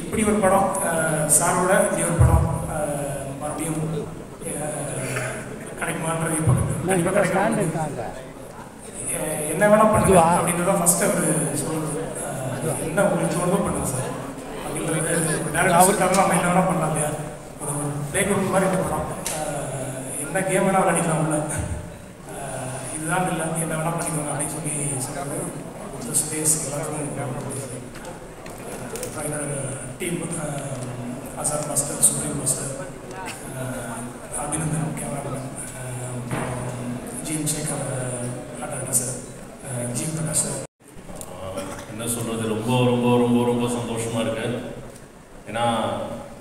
இப்படி ஒரு படம் சாரோட இப்படி ஒரு படம் மறுபடியும் கிடைக்குமான்றது இப்போ கண்டிப்பாக கிடைக்கும். என்ன வேணால் பண்ணுங்க அப்படின்றதான் ஃபஸ்ட்டு அவர் சொல்லுறது. என்ன உங்களுக்கு தோணுதோ பண்ணுங்க சார் அப்படின்றது. டேரக்டர் நம்ம என்ன வேணால் பண்ணலாம் இல்லையா, ஒரு பிளே கிரவுண்ட் மாதிரி இந்த படம். என்ன கேம் வேணால் விளையாடிக்கலாம் உள்ள, இதுதான் இல்லை என்ன வேணால் பண்ணிக்கோங்க அப்படின்னு சொல்லி சொல்கிறாரு. இந்த ஸ்பேஸ் எல்லாருக்கும் என்னோட team Azad master, supreme master, Abhinandan cameraman, GM Shekar ஆர்டர் சார், ஜிஎம் பிரகாஷ் சார். என்ன சொல்கிறது, ரொம்ப ரொம்ப ரொம்ப ரொம்ப சந்தோஷமாக இருக்குது. ஏன்னா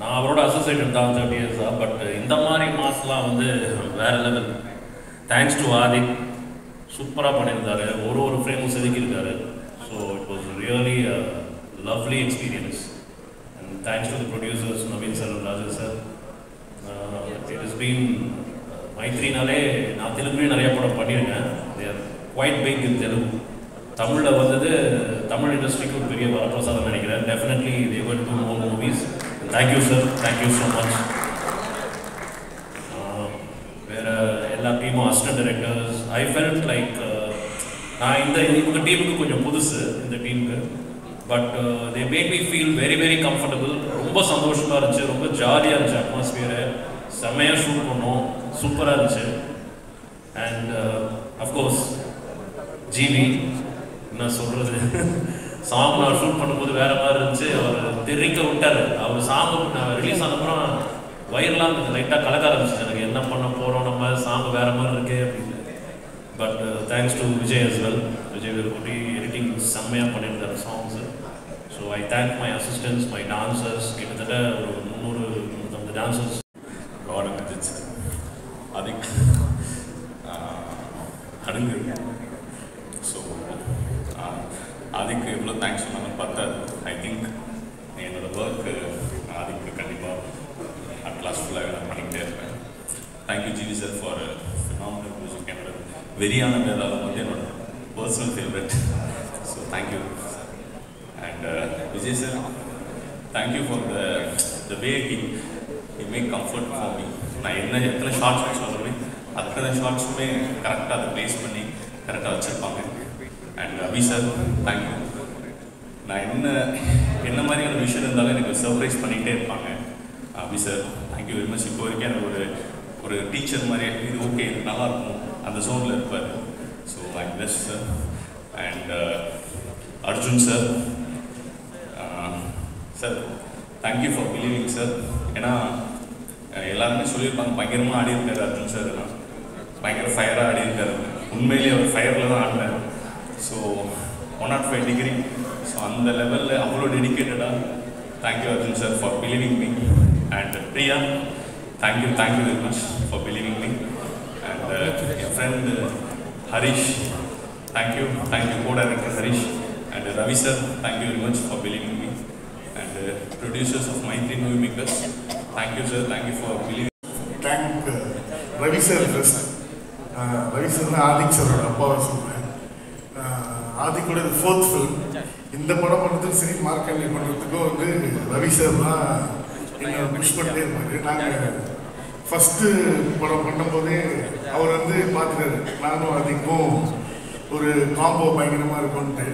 நான் அவரோட அசோசியேட்டட் தான் 30 இயர்ஸாக. பட் இந்த மாதிரி மாஸ்லாம் வந்து வேறு லெவல். தேங்க்ஸ் டு ஆதிக், சூப்பராக பண்ணியிருந்தாரு. ஒரு ஃப்ரேமும் செதுக்கியிருக்காரு. So it was really lovely experience, and thanks to the producers Naveen sir and Raja sir. It has been மைத்ரினாலே நான் தெலுங்குலேயும் நிறைய படம் பண்ணியிருக்கேன். they are quite big in Telugu. தமிழில் வந்தது தமிழ் இண்டஸ்ட்ரிக்கு ஒரு பெரிய வரப்பிரசாதம் நினைக்கிறேன். Definitely they are going to do more movies. Thank you sir, thank you so much. வேறு எல்லா டீமும் assistant directors, I felt like நான் இந்த டீமுக்கு கொஞ்சம் புதுசு, இந்த டீமுக்கு. But they made me feel very very comfortable. ரொம்ப சந்தோஷமாக இருந்துச்சு, ரொம்ப ஜாலியாக இருந்துச்சு. அட்மாஸ்பியரு செம்மையாக ஷூட் பண்ணோம், சூப்பராக இருந்துச்சு. அண்ட் அஃப்கோர்ஸ் ஜிவி என்ன சொல்கிறது, சாங் நான் ஷூட் பண்ணும்போது வேறு மாதிரி இருந்துச்சு. அவர் தெரிவிக்க விட்டார். அவர் சாங் நான் ரிலீஸ் ஆனப்புறம் வயிறுலாம் லைட்டாக கலக்க ஆரம்பிச்சிச்சு எனக்கு, என்ன பண்ண போகிறோம் நம்ம, சாங் வேறு மாதிரி இருக்கே அப்படின்னு. But thanks to Vijay as well. Vijay வெறுக்குட்டி எடிட்டிங் செம்மையாக பண்ணியிருந்தார் songs. So I thank my assistants, my dancers. கிட்டத்தட்ட ஒரு 350 டான்சர்ஸ். காட் அஜித் சார், அதுக்கு அடுங்கு. ஸோ அதுக்கு எவ்வளோ தேங்க்ஸ் சொன்னாலும் பார்த்தாது. ஐ திங்க் என்னோடய ஒர்க்கு அதுக்கு கண்டிப்பாக அட்லாஸ் ஃபுல்லாக நான் பண்ணிக்கிட்டே இருப்பேன். Thank you GV sir for phenomenal music. என்னோட வெறியான மேலாளம் வந்து என்னோட personal favourite. So thank you. And Vijay sir, thank you for the way he make comfort for me. நான் எத்தனை ஷார்ட்ஸ் சொல்கிறேன் அத்தனை ஷார்ட்ஸுமே கரெக்டாக அதை ப்ளேஸ் பண்ணி கரெக்டாக வச்சுருப்பாங்க. And Abhi sir, thank you. நான் என்ன மாதிரியான விஷயம் இருந்தாலும் எனக்கு சர்ப்ரைஸ் பண்ணிகிட்டே இருப்பாங்க. Abhi sir, thank you very much. இப்போ வரைக்கும் எனக்கு ஒரு டீச்சர் மாதிரி இது ஓகே இது நல்லாயிருக்கும் அந்த ஜோனில் இருப்பார். So I best sir. And Arjun sir, sir thank you for believing sir. ஏன்னா எல்லாருமே சொல்லியிருப்பாங்க பயங்கரமாக ஆடி இருக்காரு அர்ஜுன் சார், பயங்கர ஃபயராக ஆடி இருக்காரு. உண்மையிலேயே அவர் ஃபயரில் தான் ஆடினார். So 105 degree. ஸோ அந்த லெவலில் அவ்வளோ டெடிக்கேட்டடாக thank you Arjun sir for believing me. And Priya, thank you very much for believing me. And என் friend Harish, thank you co-director Harish. And Ravi sir, thank you very much for believing me. And producers of Mythri movie makers, thank you sir, thank you for believing. Thank Ravi sir first. Ravi sir Adhik சாரோட அப்பாவை சொல்கிறேன். ஆதிக்கோட 4th film. இந்த படம் பண்ணுறதுக்கு சரி மார்க்கெண்டிங் பண்ணுறதுக்கும் வந்து ரவி சார் தான் என்னை புஷ் பண்ணிட்டே இருப்பார். நாங்கள் ஃபஸ்ட்டு படம் பண்ணும்போதே அவர் வந்து பார்த்துட்டாரு நானும் ஆதிக்கும் ஒரு காம்போ பயங்கரமாக இருக்கும்ன்ட்டு.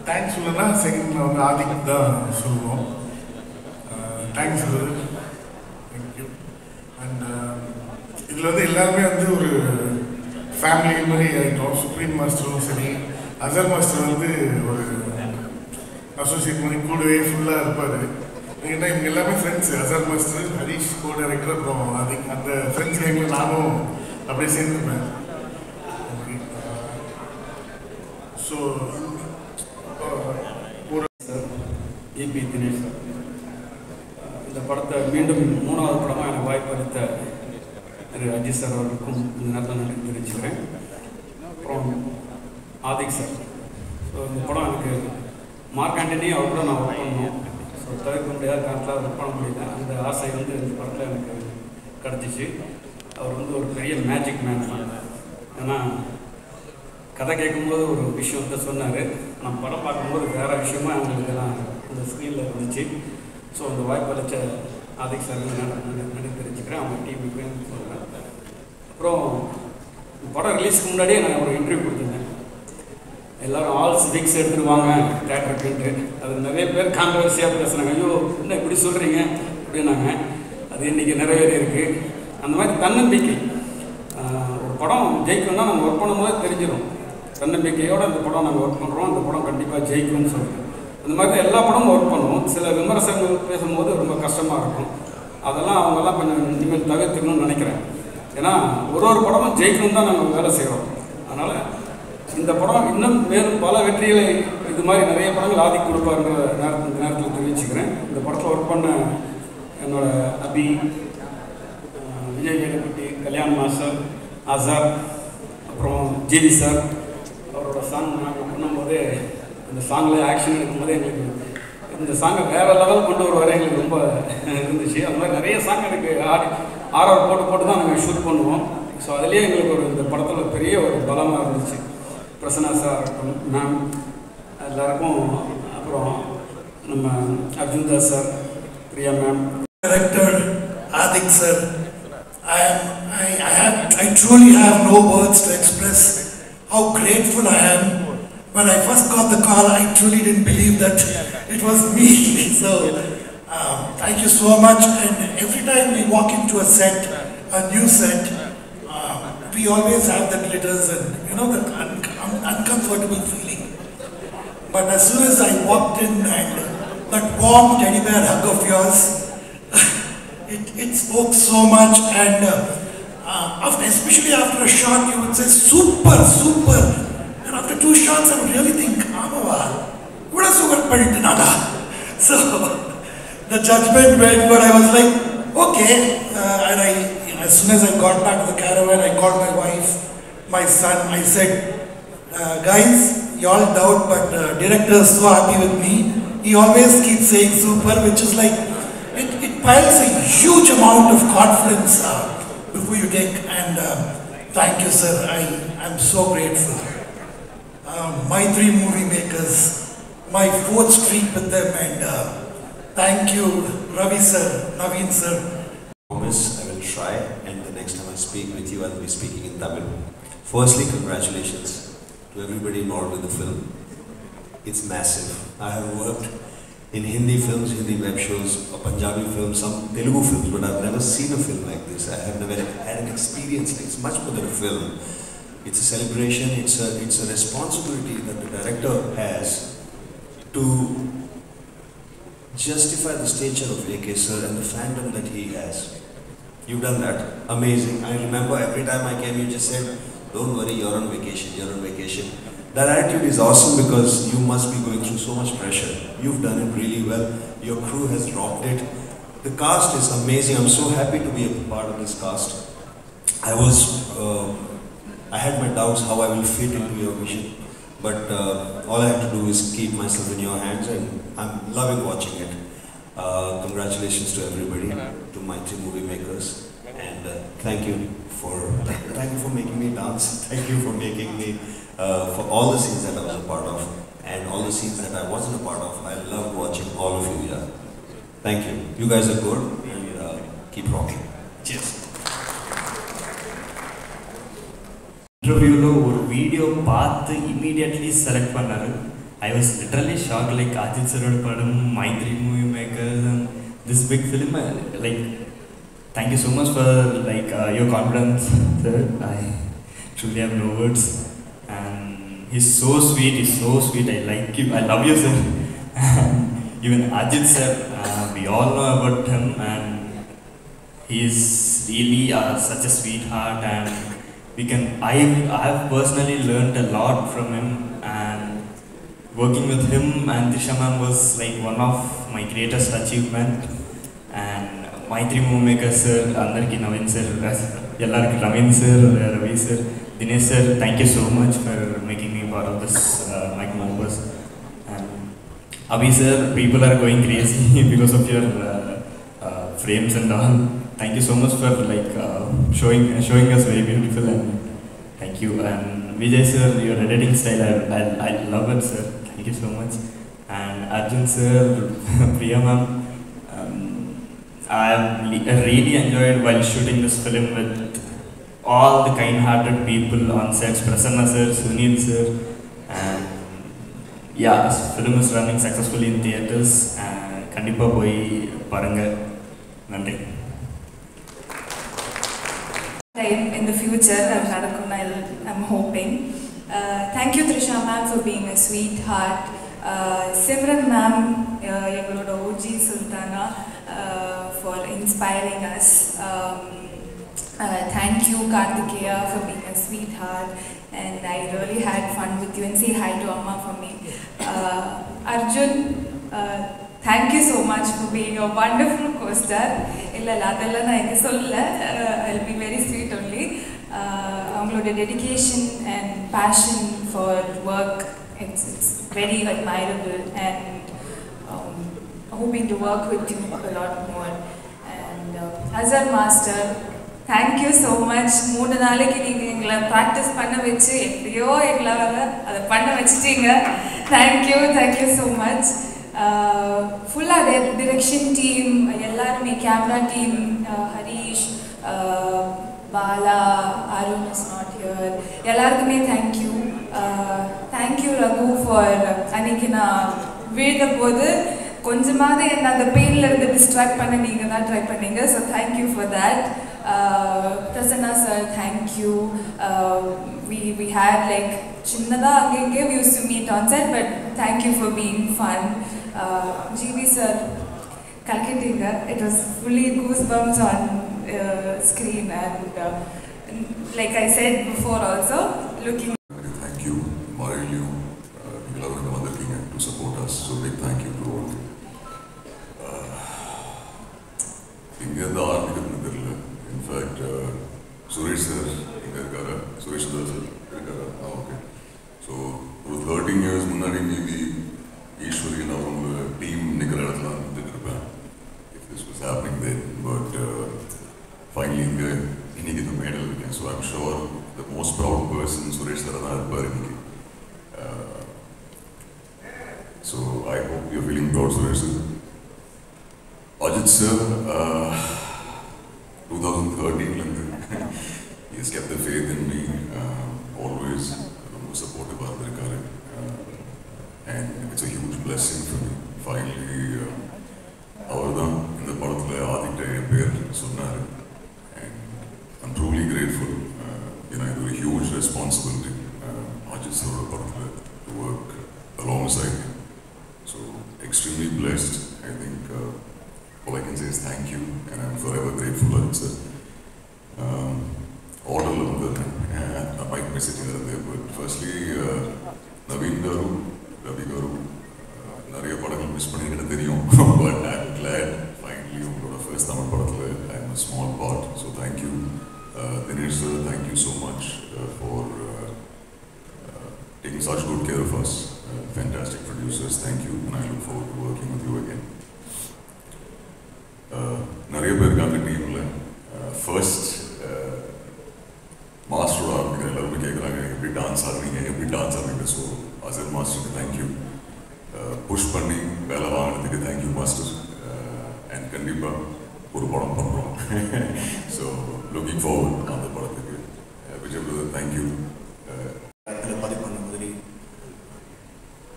தேங்க்ஸ் சொல்லனா செகண்ட் வந்து ஆதிக்கு தான் சொல்லுவோம். Thanks sir, thank you. அண்ட் இதில் வந்து எல்லாருமே வந்து ஒரு ஃபேமிலி மாதிரி ஆகிட்டோம். சுப்ரீம் மாஸ்டரும் சரி, அசர் மாஸ்டர் வந்து ஒரு அசோசியேட் மாதிரி கூடவே ஃபுல்லாக இருப்பார். ஏன்னா இவங்க எல்லாமே ஃப்ரெண்ட்ஸு. அசர் மாஸ்டர், ஹரிஷ் co-director, அப்புறம் அதுக்கு அந்த ஃப்ரெண்ட்ஸ் கேமில் நானும் அப்படியே சேர்ந்துப்பேன். ஓகே. ஸோ ஒரு ஏபி தினேஷ் சார், இந்த படத்தை மீண்டும் 3வது படமாக எனக்கு வாய்ப்பு அளித்த திரு அஜித் சார் அவர்களுக்கும் இந்த நேரத்தில் நன்றி தெரிவிச்சுக்கிறேன். அப்புறம் ஆதிக் சார், ஸோ இந்த படம் எனக்கு மார்க் ஆண்டனி அவர் கூட நான் ஒர்க் பண்ணணும். ஸோ தவிர்க்க முடியாத காலத்தில் ஒர்க் பண்ண முடியல. அந்த ஆசை வந்து இந்த படத்தில் எனக்கு கிடச்சிச்சு. அவர் வந்து ஒரு பெரிய மேஜிக் மேன் தான். ஏன்னா கதை கேட்கும்போது ஒரு விஷயத்த சொன்னார், நம்ம படம் பார்க்கும்போது வேறு விஷயமா அவங்களுக்கெல்லாம் இந்த அந்த ஸ்க்ரீனில் இருந்துச்சு. ஸோ அந்த வாய்ப்பு அளித்த ஆதிக் சார் நன்றி தெரிஞ்சுக்கிறேன், அவங்க டீமுக்கு சொல்கிறேன். அப்புறம் படம் ரிலீஸ்க்கு முன்னாடியே நான் ஒரு இன்டர்வியூ கொடுத்துருந்தேன். எல்லோரும் ஆல் சிவிக்ஸ் எடுத்துகிட்டு வாங்க தேட்டருக்குன்ட்டு. அது நிறைய பேர் கான்ட்ரவர்சியாக பேசுகிறாங்க, ஐயோ என்ன இப்படி சொல்கிறீங்க அப்படின்னாங்க. அது இன்றைக்கி நிறைவேறி இருக்குது. அந்த மாதிரி தன்னம்பிக்கை, ஒரு படம் ஜெயிக்கணும்னா நம்ம ஒர்க் பண்ணும்போது தெரிஞ்சிடும். தன்னம்பிக்கையோடு அந்த படம் நாங்கள் ஒர்க் பண்ணுறோம், அந்த படம் கண்டிப்பாக ஜெயிக்கணும்னு சொல்லுவோம். அந்த மாதிரி தான் எல்லா படமும் ஒர்க் பண்ணுவோம். சில விமர்சனங்கள் பேசும்போது ரொம்ப கஷ்டமாக இருக்கும். அதெல்லாம் அவங்கெல்லாம் கொஞ்சம் இனிமேல் தவிர்த்துக்கணும்னு நினைக்கிறேன். ஏன்னா ஒரு படமும் ஜெயிக்கணும் தான் நாங்கள் வேலை செய்கிறோம். அதனால் இந்த படம் இன்னும் மேலும் பல வெற்றிகளை இது மாதிரி நிறைய படங்கள் ஆதிக் கொடுப்பாருன்ற இந்த நேரத்தில் தெரிவிச்சுக்கிறேன். இந்த படத்தில் ஒர்க் பண்ண என்னோட அபி, விஜய் வேலுக்குட்டி, கல்யாண் மாஸ்டர், ஆசாத், அப்புறம் ஜிவி சார், அவரோட சாங் நாங்கள் பண்ணும்போதே இந்த சாங்கில் ஆக்ஷன் எடுக்கும்போதே எங்களுக்கு இந்த சாங்கை வேறு லெவல் கொண்டு வர எங்களுக்கு ரொம்ப இருந்துச்சு. அது மாதிரி நிறைய சாங் எனக்கு ஆர்ஆர் போட்டு தான் நாங்கள் ஷூட் பண்ணுவோம். ஸோ அதுலேயே எங்களுக்கு இந்த படத்தில் பெரிய ஒரு பலமாக இருந்துச்சு. பிரசன்னா சார், மேம் எல்லாருக்கும், அப்புறம் நம்ம Arjun Das sir, Priya ma'am, director Adhik sir, I truly have no words to express how grateful I am. When I first got the call, I truly didn't believe that it was me. So thank you so much. And every time we walk into a set, a new set, we always have the glitters and the uncomfortable feeling. But as soon as I walked in and that warm teddy bear hug of yours, it spoke so much. And especially after a shot, you would say super, super. And after 2 shots, I would really think, Amava, kuda super padittanada. So the judgment went, but I was like, okay. And as soon as I got back to the caravan, I called my wife, my son. I said, guys, you all doubt, but director is so happy with me. He always keeps saying super, which is like, it piles a huge amount of confidence before you take. And thank you, sir. I'm so grateful. My 3 movie makers, my 4th streak with them, and thank you, Ravi sir, Naveen sir. Promise I will try, and the next time I speak with you, I will be speaking in Tamil. Firstly, congratulations to everybody involved with the film. It's massive. I have worked in Hindi films, Hindi web shows, Punjabi films, some Telugu films, but I've never seen a film like this. I have never had an experience like it's much more than a film. It's a celebration, it's a responsibility that the director has to justify the stature of AK sir and the fandom that he has. You've done that. Amazing. I remember every time I came, you just said, don't worry, you're on vacation, you're on vacation. That attitude is awesome because you must be going through so much pressure. You've done it really well. Your crew has rocked it. The cast is amazing. I'm so happy to be a part of this cast. I had my doubts how I will fit into your vision. But all I have to do is keep myself in your hands, and I'm loving watching it. Congratulations to everybody, to my 3 movie makers, and thank you for making me dance. Thank you for making me for all the scenes that I was a part of, and all the scenes that I wasn't a part of. I loved watching all of you. Yeah, thank you. You guys are good, and keep rocking. Cheers. இன்டர்வியூவில் ஒரு video பார்த்து immediately select பண்ணார். I was literally shock. Like Ajith சரோட படம், my 3 movie makers and this big film. Like thank you so much for like your confidence sir. I truly have no words. And he's so sweet. I like him. I love you sir. Even Ajit sir, we all know about him, and he is really such a sweetheart, and I have personally learned a lot from him, and working with him and Trisha ma'am was like one of my greatest achievement. And my 3 movie makers sir, andarki Naveen sir, ellarku Naveen sir, Ravi sir, Dinesh sir, thank you so much for making me part of this Mike Mombas. And Abhi sir, people are going crazy because of your frames and all. Thank you so much for like showing us very beautiful, and thank you. And Vijay sir, your editing style, I love it sir. Thank you so much. and Arjun sir, Priya ma'am. I really enjoyed while shooting this film with all the kind-hearted people on sets, Prasanna sir, Sunil sir, and yeah, this film is running successfully in theatres and kandipa poi paranga. Nandri. In the future, I'm hoping. Thank you Trisha ma'am for being a sweetheart. Simran ma'am, yengaloda OG Sultana, for inspiring us. Thank you Karthikeya for being a sweetheart, and I really had fun with you, and say hi to Amma for me. Arjun, thank you so much for being a wonderful co-star. I'll be very sweet only. Avangaloda dedication and passion for work, it's very admirable, and hoping to work with you a lot more. And Azhar Master, thank you so much. 3 நாளைக்கு நீங்க எங்களை practice பண்ண வச்சு எப்படியோ எங்களால அதை பண்ண வச்சிட்டீங்க. Thank you so much. Full direction team, எல்லாருமே camera team, Harish, Bala, Arun is not here. எல்லாருக்குமே thank you. Thank you Raghu for அன்னைக்கு நான் விழுந்த போது கொஞ்சமாவது என்ன அந்த பெயின்ல இருந்து டிஸ்ட்ராக்ட் பண்ண நீங்க தான் ட்ரை பண்ணீங்க. So thank you for that. Prasanna sir, thank you. We had like chinnada angenge we used to meet on set, but thank you for being fun. GV sir, kalkittinga, it was fully goosebumps on screen, and like I said before also, looking. Thank you, Marilio, to support us. So big thank you to all. In fact, Suresh sir, Suresh sir, okay. So for 13 years, Munari maybe Ishwari and our team Nikaratla did it if this was happening then. But finally, he needed the medal again. So I'm sure the most proud person, Suresh sir, so I hope you're feeling proud, Suresh sir. Ajit sir, 2013, he has kept the faith in me, always supportive of the current, and it's a huge blessing for me. Finally, Avardhan in the Paratla Aditya appeared, and I'm truly grateful. It was a huge responsibility, Ajit sir to work alongside me. So extremely blessed. I think all I can say is thank you, and I'm forever grateful, Ajit sir. All along I might be sitting there, but firstly, Naveen Garu, Ravi Garu, Nariya Padakal miss pannirukku theriyum, but I'm glad finally you got a first Tamil padathula. I'm a small part, so thank you. Dinesh sir, thank you so much for taking such good care of us. Fantastic producers, thank you, and I look forward to working with you again. Nariya Berganga team, first master every dance so Azhar Master, thank you. Push panni Balavan, thank you Master, and Kandipa Purupadam Pandrom. So looking forward on the Padathu. Vijay brother, thank you.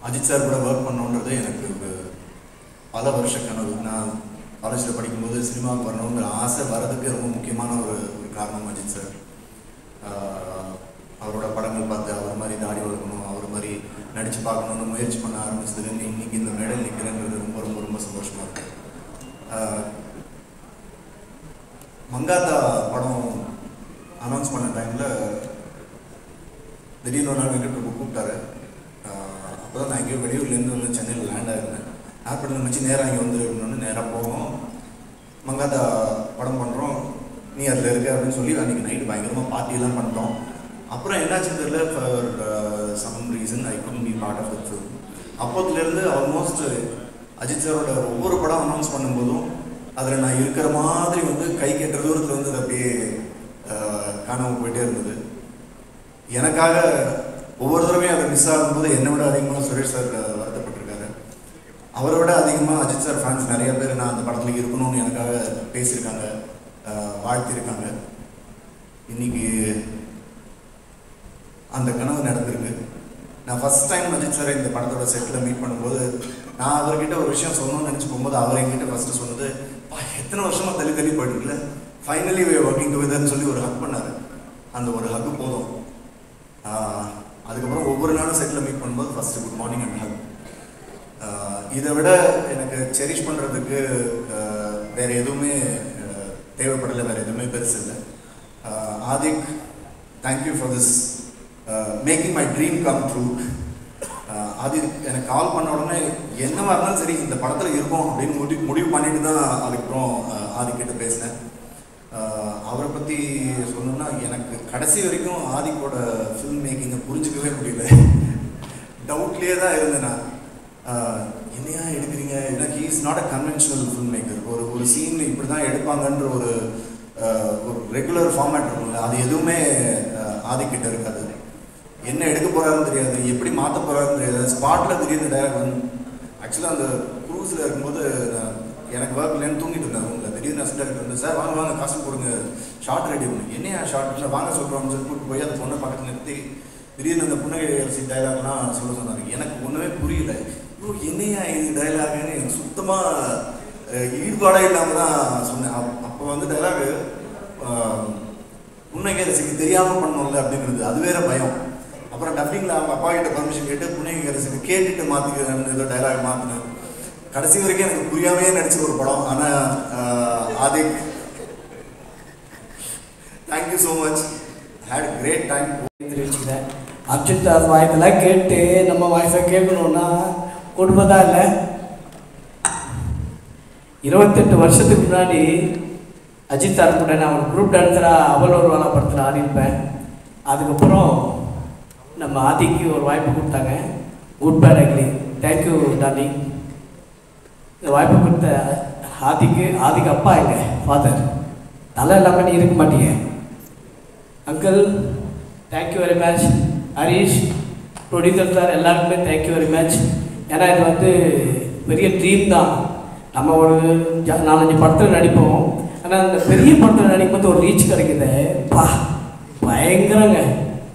Ajit sir கூட work பண்ணணுன்றது எனக்கு பல வருஷ கனவு. நான் காலேஜில் படிக்கும்போது சினிமாவுக்கு வரணுங்கிற ஆசை வரதுக்கு ரொம்ப முக்கியமான ஒரு காரணம் அஜித் சார். அவரோட படங்கள் பார்த்து அவர் மாதிரி தாடி வளர்க்கணும், அவர் மாதிரி நடித்து பார்க்கணுன்னு முயற்சி பண்ண ஆரம்பிச்சதுலேருந்து இன்றைக்கி இந்த மெடல் நிற்கிறேன்றது ரொம்ப ரொம்ப ரொம்ப சந்தோஷமாக இருக்குது. மங்காத்தா படம் அனௌன்ஸ் பண்ண டைமில் திடீர்னு ஒரு நாள் வெங்கட் பிரபு கூப்பிட்டாரு. அப்போ தான் நான் எங்கேயோ வெளியூர்லேருந்து வந்து சென்னையில் லேண்ட் ஆகிருந்தேன். ஏர்போர்ட்டில் வச்சு நேராக இங்கே வந்துடணுன்னு நேராக போவோம். மங்காத்தா படம் பண்ணுறோம், நீ அதில் இருக்க அப்படின்னு சொல்லி அன்றைக்கி நைட்டு பயங்கரமாக பார்ட்டியெல்லாம் பண்ணிட்டோம். அப்புறம் என்னாச்சுன்னு தெரியல, for some reason I could be part of the film. அப்போதுலேருந்து ஆல்மோஸ்ட் அஜித் சாரோட ஒவ்வொரு படம் அனௌன்ஸ் பண்ணும்போதும் அதில் நான் இருக்கிற மாதிரி வந்து கை கெட்டுற தூரத்தில் வந்து அது அப்படியே காணாமல் போயிட்டே இருந்தது. எனக்காக ஒவ்வொரு தடவையும் அதை மிஸ் ஆகும்போது என்னை விட அதிகமாக சுரேஷ் சார் வருத்தப்பட்டிருக்காரு. அவரோட அதிகமாக அஜித் சார் ஃபேன்ஸ் நிறைய பேர் நான் அந்த படத்தில் இருக்கணும்னு எனக்காக பேசியிருக்காங்க, வாழ்த்திருக்காங்க. இன்றைக்கி அந்த கனவு நடந்திருக்கு. நான் ஃபஸ்ட் டைம் அஜித் சாரை இந்த படத்தோட செட்டில் மீட் பண்ணும்போது நான் அவர்கிட்ட ஒரு விஷயம் சொல்லணும்னு நினச்சி போகும்போது அவர் என்கிட்ட ஃபஸ்ட்டு சொன்னது, எத்தனை வருஷமாக தள்ளி போயிட்டுருக்குல்ல, ஃபைனலி வே ஒர்க்கிங் டுகெதர்னு சொல்லி ஒரு ஹக் பண்ணார். அந்த ஒரு ஹக்கு போதும். அதுக்கப்புறம் ஒவ்வொரு நாளும் செட்டில் மீட் பண்ணும்போது first good morning and Haq. இதை விட எனக்கு செரிஷ் பண்ணுறதுக்கு வேறு எதுவுமே தேவைப்படலை, வேறு எதுவுமே பெருசு இல்லை. Adhik, thank you for this making my dream come true. Adhik எனக்கு கால் பண்ண உடனே என்னவா இருந்தாலும் சரி இந்த படத்தில் இருக்கும் அப்படின்னு முடிவு பண்ணிட்டு தான் அதுக்கப்புறம் ஆதிக்கிட்ட பேசினேன். அவரை பற்றி சொல்லணும்னா எனக்கு கடைசி வரைக்கும் ஆதிக்கோட ஃபில்ம் மேக்கிங்கை புரிஞ்சிக்கவே முடியல. டவுட்லேயே தான் இருந்தேன் நான். என்னையா எடுக்கிறீங்க, ஏன்னா he is not a conventional film maker. ஒரு சீன் இப்படி தான் எடுப்பாங்கன்ற ஒரு ரெகுலர் ஃபார்மேட் இருக்கும்ல, அது எதுவுமே ஆதிக்கிட்ட இருக்காது. என்ன எடுக்க போகிறாருன்னு தெரியாது, எப்படி மாற்ற போகிறாருன்னு தெரியாது. ஸ்பாட்டில் திடீர்னு டைரக்ட் வந்து ஆக்சுவலாக அந்த க்ரூஸில் இருக்கும்போது எனக்கு ஒர்க் இல்லைன்னு தூங்கிட்டு இருந்தேன் ரூமில். திடீர்னு அசிஸ்டன்ட் வந்து, சார் வாங்க காசு கொடுங்க, ஷார்ட் ரெடி பண்ணு. என்னையா ஷார்ட் இல்லை வாங்க சொல்கிறோம்னு சொல்லி கூப்பிட்டு போய் அந்த பொண்ணை பக்கத்தில் நிறுத்தி திடீர்னு அந்த புன்னகை அரிசி டைலாக்லாம் சொல்ல சொன்னாங்க. எனக்கு ஒன்றுமே புரியல. என்னையா இது டைலாகுன்னு எனக்கு சுத்தமாக ஈடுபாடே இல்லாமல் தான் சொன்னேன். அப்போ வந்து டைலாகு புன்னகை அரிசிக்கு தெரியாமல் பண்ணோம்ல அப்படிங்கிறது அது வேற பயம். அப்புறம் டப்பிங்கில் அவங்க அப்பா கிட்ட பர்மிஷன் கேட்டு புன்னகை அரிசிக்கு கேட்டுட்டு மாற்றிக்கிறேன்னு ஏதோ டைலாக் மாற்றினேன். கடைசி வரைக்கும் எனக்கு புரியாமையே நடிச்ச ஒரு படம். ஆனால் Adhik, thank you so much, had great time. தெரிவிச்சுக்கிறேன். அஜித் சார் வாய்ப்பெல்லாம் கேட்டு நம்ம வாய்ஸை கேட்கணுன்னா குடும்பம் இல்லை. 28 வருஷத்துக்கு முன்னாடி அஜித் சார் கூட நான் ஒரு குரூப் டான்ஸராக அவள் ஒரு வாழை படத்தில் ஆடிருப்பேன். அதுக்கப்புறம் நம்ம ஆதிக்கு ஒரு வாய்ப்பு கொடுத்தாங்க, good bad ugly. Thank you darling. இந்த வாய்ப்பு கொடுத்த ஆதிக்கு அப்பா எங்க ஃபாதர், தலை இல்லாமல் நீ இருக்க மாட்டீங்க. Uncle thank you very much. Harish producer sir எல்லாருக்குமே தேங்க்யூ வெரி மச். ஏன்னா இது வந்து பெரிய ட்ரீம் தான். நம்ம ஒரு 4-5 படத்தில் நடிப்போம், ஆனால் அந்த பெரிய படத்தில் நடிக்கும்போது ஒரு ரீச் கிடைக்குது. பயங்கரங்க,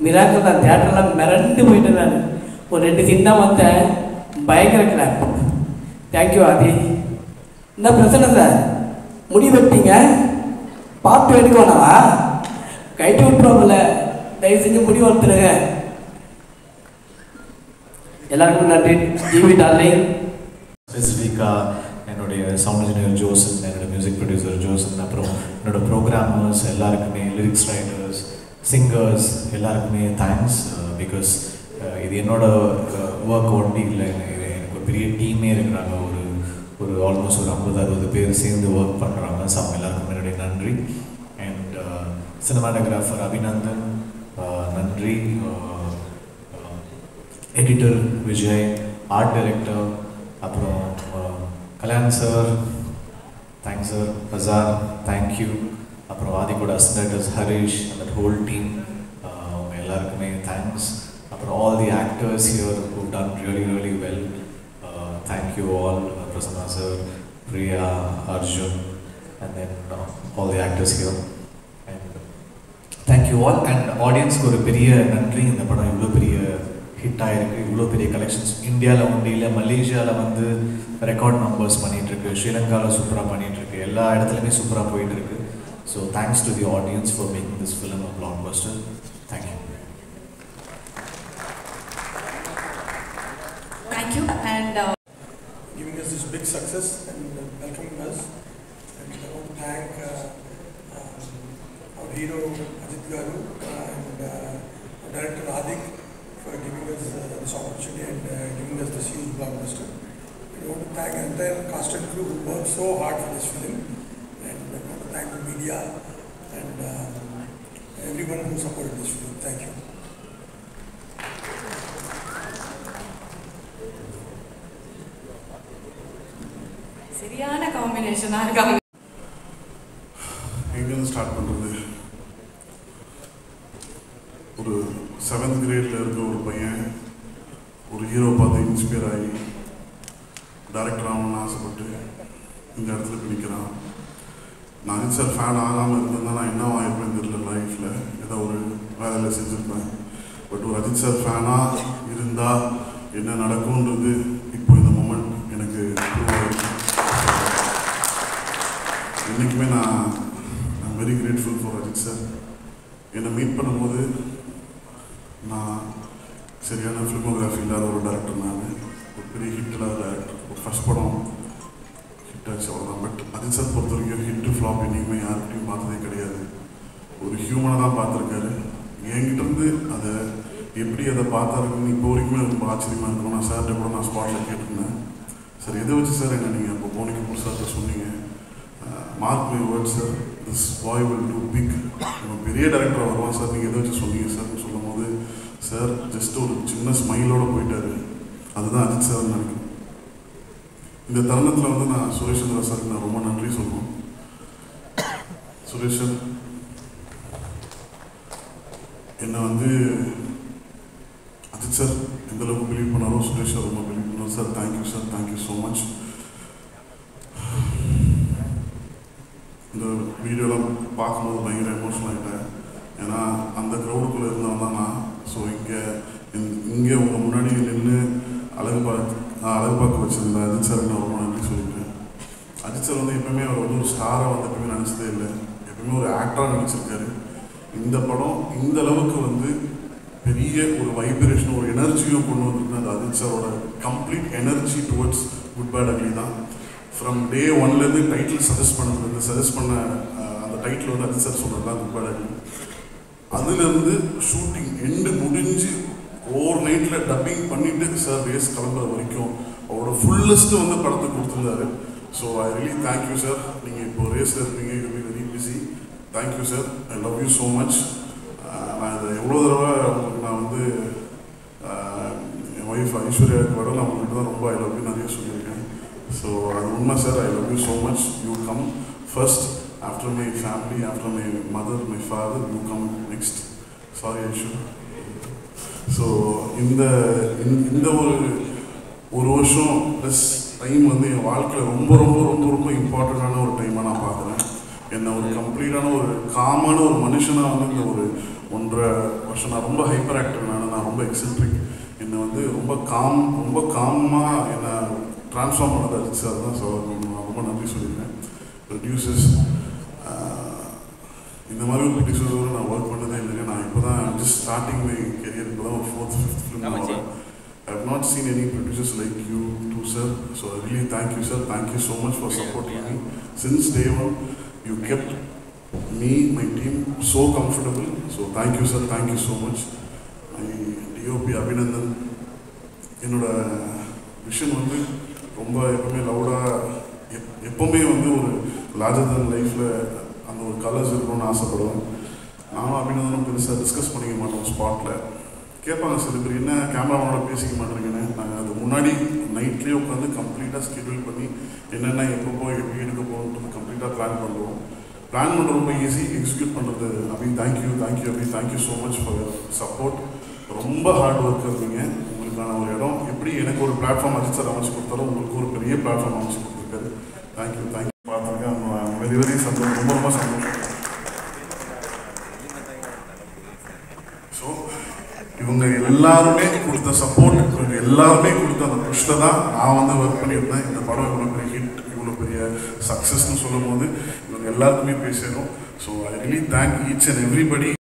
மிராக்கள் தான். தேட்டர்லாம் மிரண்டு போயிட்டேன் நான். ஒரு 2 சீன் தான் வந்தேன், பயங்கர கிளாப். தேங்க்யூ ஆதி. இந்த பிரச்சனை சார் முடி வெட்டிங்க, பாட்டு எடுக்க வேணாவா, கைட்டு விட்டுருவோம்ல, தயவு செஞ்சு முடி வளர்த்துருங்க. எல்லாருக்கும் நன்றி. GV darling. ஸ்பெசிஃபிக்காக என்னுடைய சவுண்ட் இன்ஜினியர் ஜோசன், என்னோட மியூசிக் ப்ரொடியூசர் ஜோசன், அப்புறம் என்னோட ப்ரோக்ராமர்ஸ் எல்லாருக்குமே, லிரிக்ஸ் ரைட்டர்ஸ், சிங்கர்ஸ் எல்லாருக்குமே தேங்க்ஸ். பிகாஸ் இது என்னோட ஒர்க் ஒண்டி இல்லை, எனக்கு ஒரு பெரிய டீமே இருக்கிறாங்க. ஒரு ஆல்மோஸ்ட் ஒரு 50-60 பேர் சேர்ந்து ஒர்க் பண்ணுறாங்க. ஸோ அவங்க எல்லாருக்கும் என்னுடைய நன்றி. அண்ட் சினிமாட்டோகிராஃபர் அபிநந்தன் நன்றி, எடிட்டர் விஜய், ஆர்ட் டைரக்டர், அப்புறம் கல்யாண் சார், தேங்க்ஸ் சார், பசார் தேங்க்யூ, அப்புறம் ஆதிக்கோட அசிஸ்டன்ட் ஹரிஷ், அந்த ஹோல் டீம் அவங்க எல்லாருக்குமே தேங்க்ஸ். அப்புறம் all the actors here who ton really well, thank you all. Prasanna sir, Priya, Arjun, and then all the actors here. And thank you all. And ஆடியன்ஸ்க்கு ஒரு பெரிய நன்றி. இந்த படம் இவ்வளோ பெரிய ஹிட் ஆகிருக்கு, இவ்வளோ பெரிய கலெக்ஷன்ஸ் இந்தியாவில் ஒன்றும் இல்லை, மலேசியாவில் வந்து ரெக்கார்ட் நம்பர்ஸ் பண்ணிகிட்ருக்கு, ஸ்ரீலங்காவில் சூப்பராக பண்ணிகிட்ருக்கு, எல்லா இடத்துலையுமே சூப்பராக போயிட்டுருக்கு. So thanks to the audience for making this film a blockbuster. Thank you. Thank you. And giving us this big success and welcoming us. And I want to thank our hero Ajit Garu and our director Adik for giving us this opportunity and giving us this huge blockbuster. I want to thank the entire cast and crew who worked so hard for this film, and I want to thank the media and everyone who supported this film. Thank you. சரியான காம்பினேஷனாக இருக்காங்க. எங்கேருந்து start பண்ணுறது? ஒரு 7th கிரேடில் இருக்க ஒரு பையன் ஒரு hero பார்த்து இன்ஸ்பயர் ஆகி டைரக்டர் ஆகணும்னு ஆசைப்பட்டு இந்த இடத்துல போய் நிற்கிறான். நான் அஜித் சார் ஃபேன் ஆகாமல் இருந்திருந்தா நான் என்ன ஆகிருப்பேன் தெரியல லைஃப்பில், ஏதோ ஒரு வேலையில் செஞ்சுருப்பேன். பட் ஒரு அஜித் சார் ஃபேனாக இருந்தால் என்ன நடக்கும்ன்றது இப்போ இந்த மொமெண்ட் எனக்கு என்றைக்குமே நான் very grateful for Ajith sir. என்னை மீட் பண்ணும்போது நான் சரியான ஃபிலிமோகிராஃபி இல்லாத ஒரு டேரக்டர், நான் ஒரு பெரிய ஹிட் இல்லாத டேரக்டர். ஒரு ஃபஸ்ட் படம் ஹிட் ஆச்சு அவ்வளோதான். பட் அஜித் சார் பொறுத்த வரைக்கும் ஹிட்டு ஃப்ளாப் என்றைக்குமே யார்கிட்டையும் பார்த்ததே கிடையாது. ஒரு ஹியூமனை தான் பார்த்துருக்காரு. என்கிட்டருந்து அதை எப்படி அதை பார்த்தாருன்னு இப்போ வரைக்குமே ரொம்ப ஆச்சரியமாக இருக்கும். நான் சார்கிட்ட கூட நான் ஸ்பாட்டில் கேட்டிருந்தேன், சார் எதை வச்சு சார் என்ன நீங்கள் இப்போ போனிக்கு புதுசாக சொன்னீங்க, mark my word sir, this boy will do big, பெரிய டைரக்டராக வருவான் சார், நீங்கள் எதை வச்சு சொன்னீங்க சார்னு சொல்லும் போது சார் ஜஸ்ட் ஒரு சின்ன ஸ்மைலோடு போயிட்டாரு. அதுதான் அஜித் சார்னு நினைக்கிறேன். இந்த தருணத்தில் வந்து நான் சுரேஷ் சந்திரா சாருக்கு நான் ரொம்ப நன்றி சொல்லணும். சுரேஷ் சார் என்னை வந்து அஜித் சார் எந்த அளவுக்கு பிலீவ் பண்ணாரோ சுரேஷ் சார் ரொம்ப பிலீவ் பண்ணார். Sir thank you sir, thank you so much. இந்த வீடியோலாம் பார்க்கும்போது பயங்கர எமோஷனல் ஆகிட்டேன். ஏன்னா அந்த க்ரௌடுக்குள்ளே இருந்தவன் தான் நான். ஸோ இங்கே உங்கள் முன்னாடி நின்று அழகு பார்க்க வச்சுருந்தேன் அஜித் சாருக்கு நான் ரொம்ப நன்றி சொல்லியிருக்கேன். அஜித் சார் வந்து எப்பவுமே அவர் வந்து ஒரு ஸ்டாராக வந்து எப்பவுமே நினச்சதே இல்லை, எப்பவுமே ஒரு ஆக்டராக நினச்சிருக்காரு. இந்த படம் இந்த அளவுக்கு வந்து பெரிய ஒரு வைப்ரேஷன், ஒரு எனர்ஜியும் கொண்டு வந்துருக்கு. அந்த அஜித் சாரோட complete energy towards good bad ugly தான். ஃப்ரம் டே ஒன்லேருந்து டைட்டில் சஜஸ்ட் பண்ண அந்த டைட்டில் வந்து அஜித் சார் சொன்னது தான் குட் பேட் அக்லி. அதுலேருந்து ஷூட்டிங் எண்டு முடிஞ்சு ஓவர் நைட்டில் டப்பிங் பண்ணிவிட்டு சார் ரேஸ் கிளம்புற வரைக்கும் அவரோட ஃபுல்லஸ்ட்டு வந்து படத்தை கொடுத்துருந்தாரு. So I really thank you sir. நீங்கள் இப்போ ரேஸில் இருப்பீங்க, you be very busy. Thank you sir, I love you so much. நான் இதை எவ்வளோ தடவை உங்களுக்கு நான் வந்து என் ஒய்ஃப் ஐஸ்வர்யாவுக்கு விட நான் உங்கள்கிட்ட தான் ரொம்ப ஐ லவ் யூ நிறைய சொல்லியிருக்கேன். ஸோ அது உண்மை sir, I love you so much. You come first, after my family, after my mother, my father, you come next. Sorry Aishu. So இந்த ஒரு வருஷம் ப்ளஸ் டைம் வந்து என் வாழ்க்கையில் ரொம்ப ரொம்ப ரொம்ப ரொம்ப இம்பார்ட்டண்ட்டான ஒரு டைமாக நான் பார்க்குறேன். என்னை ஒரு கம்ப்ளீட்டான ஒரு காமான ஒரு மனுஷனாக வந்து இந்த ஒரு 1.5 வருஷம் நான் ரொம்ப ஹைப்பர் ஆக்டிவ், நான் ரொம்ப எக்ஸென்ட்ரிக். என்னை வந்து ரொம்ப காமாக என்னை ட்ரான்ஸ்ஃபார்ம் பண்ணது அஜித் சார் தான். ஸோ நான் ரொம்ப நன்றி சொல்லியிருக்கேன். ப்ரொடியூசர்ஸ், இந்த மாதிரி ஒரு ப்ரொடியூசரோடு நான் ஒர்க் பண்ணதே இல்லைங்க. நான் இப்போ தான் ஜஸ்ட் ஸ்டார்டிங் மை கெரியர், இப்போ தான் ஒரு 4th 5th film. I have not seen any producers like you too, sir. So I really thank you, sir. Thank you so much for supporting me. Since day one, you kept me, my team so comfortable. So thank you, sir. Thank you so much. My DOP Abhinandan, என்னோட vision வந்து ரொம்ப எப்பவுமே லவுடாக எப்பவுமே வந்து ஒரு larger தன் லைஃப்பில் அந்த ஒரு கலர்ஸ் இருக்கணும்னு ஆசைப்படுவேன். நானும் அபிநந்தனும் பெருசாக டிஸ்கஸ் பண்ணிக்க மாட்டோம். ஸ்பாட்டில் கேட்பாங்க சில பேர், என்ன கேமராவோட பேசிக்க மாட்டேறீங்கன்னு. நாங்கள் அது முன்னாடி நைட்லேயே உட்காந்து கம்ப்ளீட்டாக ஸ்கெடியூல் பண்ணி என்னென்ன எப்போ எப்படி எடுக்க போகணுன்றது கம்ப்ளீட்டாக பிளான் பண்ணுவோம். பிளான் பண்ணுறது ரொம்ப ஈஸி, எக்ஸிக்யூட் பண்ணுறது அப்படி. தேங்க்யூ அப்படி. Thank you so much for your support. ரொம்ப ஹார்ட் ஒர்க் இருந்தீங்க. உங்களுக்கான ஒரு இடம் எப்படி எனக்கு ஒரு பிளாட்ஃபார்ம் அஜித் சார் அமைச்சு கொடுத்தாலும் உங்களுக்கு ஒரு பெரிய பிளாட்ஃபார்ம் அமைச்சு கொடுத்துருக்காரு. தேங்க்யூ பார்த்துருக்கேன். வெரி வெரி சந்தோஷம், ரொம்ப ரொம்ப சந்தோஷம். ஸோ இவங்க எல்லாருமே கொடுத்த சப்போர்ட், இவங்க எல்லாருமே கொடுத்த அந்த புஷ்ல தான் நான் வந்து ஒர்க் பண்ணியிருந்தேன். இந்த படம் இவ்வளோ பெரிய ஹிட், இவ்வளோ பெரிய சக்ஸஸ்ன்னு சொல்லும் போது இவங்க எல்லாருக்குமே பேசணும். So I really thank each and everybody.